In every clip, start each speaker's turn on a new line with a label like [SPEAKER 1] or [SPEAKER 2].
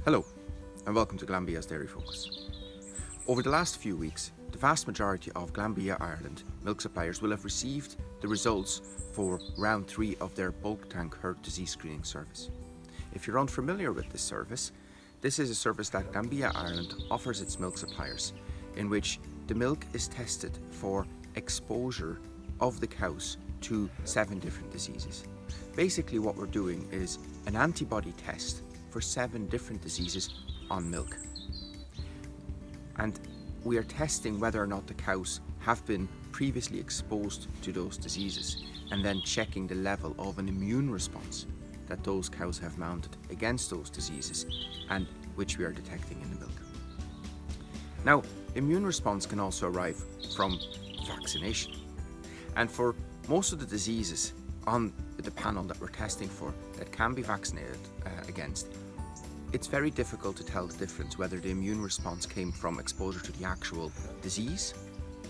[SPEAKER 1] Hello, and welcome to Glanbia's Dairy Focus. Over the last few weeks, the vast majority of Glanbia Ireland milk suppliers will have received the results for round 3 of their bulk tank herd disease screening service. If you're unfamiliar with this service, this is a service that Glanbia Ireland offers its milk suppliers, in which the milk is tested for exposure of the cows to 7 different diseases. Basically what we're doing is an antibody test for 7 different diseases on milk. And we are testing whether or not the cows have been previously exposed to those diseases, and then checking the level of an immune response that those cows have mounted against those diseases, and which we are detecting in the milk. Now, immune response can also arrive from vaccination. And for most of the diseases on the panel that we're testing for that can be vaccinated against, it's very difficult to tell the difference whether the immune response came from exposure to the actual disease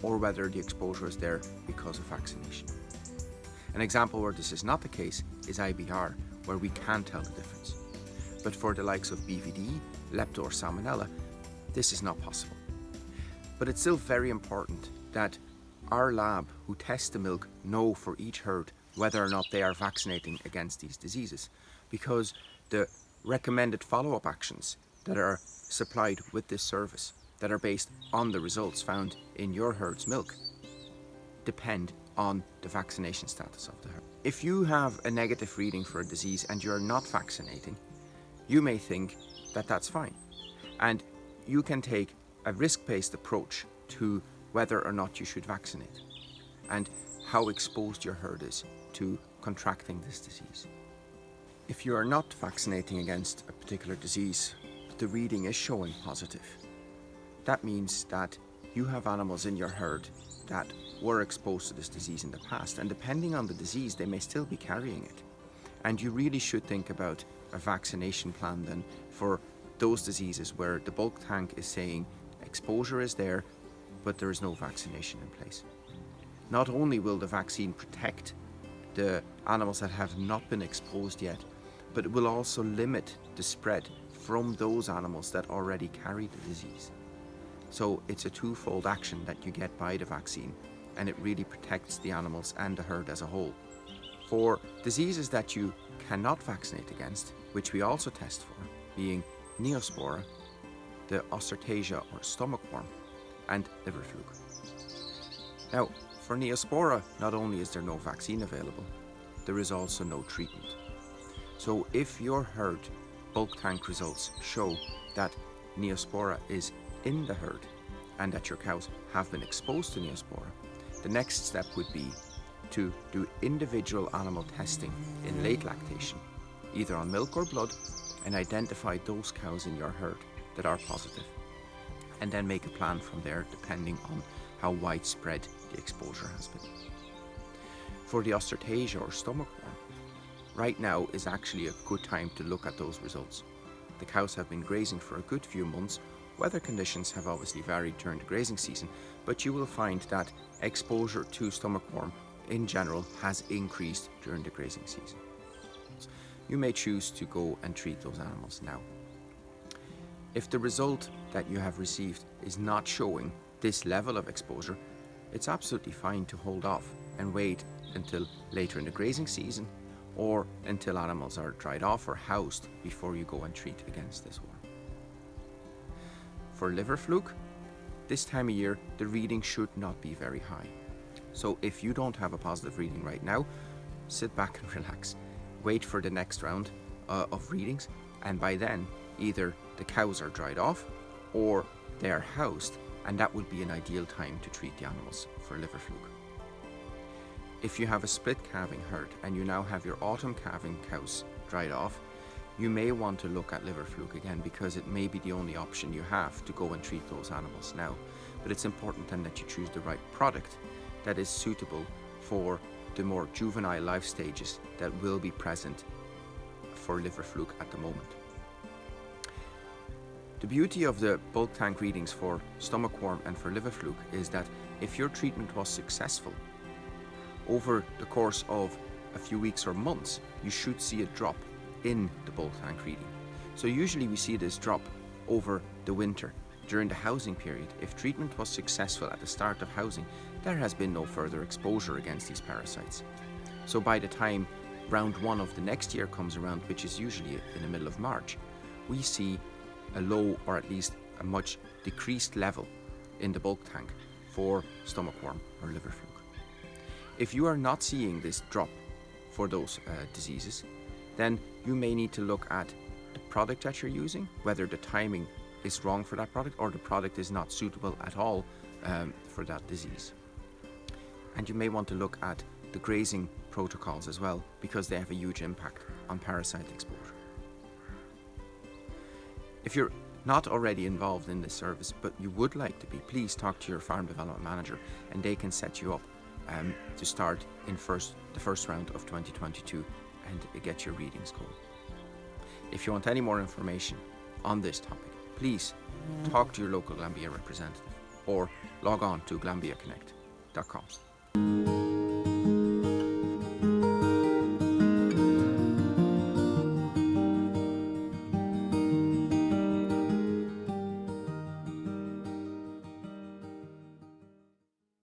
[SPEAKER 1] or whether the exposure is there because of vaccination. An example where this is not the case is IBR, where we can tell the difference. But for the likes of BVD, Lepto or Salmonella, this is not possible. But it's still very important that our lab who test the milk know for each herd whether or not they are vaccinating against these diseases, because the recommended follow-up actions that are supplied with this service, that are based on the results found in your herd's milk, depend on the vaccination status of the herd. If you have a negative reading for a disease and you're not vaccinating, you may think that that's fine, and you can take a risk-based approach to whether or not you should vaccinate and how exposed your herd is to contracting this disease. If you are not vaccinating against a particular disease, but the reading is showing positive, that means that you have animals in your herd that were exposed to this disease in the past, and depending on the disease, they may still be carrying it. And you really should think about a vaccination plan then for those diseases where the bulk tank is saying exposure is there, but there is no vaccination in place. Not only will the vaccine protect the animals that have not been exposed yet, but it will also limit the spread from those animals that already carry the disease. So it's a twofold action that you get by the vaccine, and it really protects the animals and the herd as a whole. For diseases that you cannot vaccinate against, which we also test for, being Neospora, the Ostertasia or stomach worm, and liver fluke. Now, for Neospora, not only is there no vaccine available, there is also no treatment. So if your herd bulk tank results show that Neospora is in the herd and that your cows have been exposed to Neospora, the next step would be to do individual animal testing in late lactation, either on milk or blood, and identify those cows in your herd that are positive, and then make a plan from there depending on how widespread the exposure has been. For the Ostertasia or stomach worm, right now is actually a good time to look at those results. The cows have been grazing for a good few months. Weather conditions have obviously varied during the grazing season, but you will find that exposure to stomach worm in general has increased during the grazing season. You may choose to go and treat those animals now. If the result that you have received is not showing this level of exposure, it's absolutely fine to hold off and wait until later in the grazing season or until animals are dried off or housed before you go and treat against this worm. For liver fluke, this time of year the reading should not be very high. So if you don't have a positive reading right now, sit back and relax. Wait for the next round of readings, and by then either the cows are dried off or they are housed, and that would be an ideal time to treat the animals for liver fluke. If you have a split calving herd and you now have your autumn calving cows dried off, you may want to look at liver fluke again, because it may be the only option you have to go and treat those animals now. But it's important then that you choose the right product that is suitable for the more juvenile life stages that will be present for liver fluke at the moment. The beauty of the bulk tank readings for stomach worm and for liver fluke is that if your treatment was successful, over the course of a few weeks or months, you should see a drop in the bulk tank reading. So usually we see this drop over the winter. During the housing period, if treatment was successful at the start of housing, there has been no further exposure against these parasites. So by the time round 1 of the next year comes around, which is usually in the middle of March, we see a low, or at least a much decreased level in the bulk tank for stomach worm or liver fluke. If you are not seeing this drop for those diseases, then you may need to look at the product that you're using, whether the timing is wrong for that product or the product is not suitable at all for that disease. And you may want to look at the grazing protocols as well, because they have a huge impact on parasite exposure. If you're not already involved in this service but you would like to be, please talk to your farm development manager and they can set you up to start in the first round of 2022 and get your readings going. If you want any more information on this topic, please talk to your local Glanbia representative or log on to glanbiaconnect.com.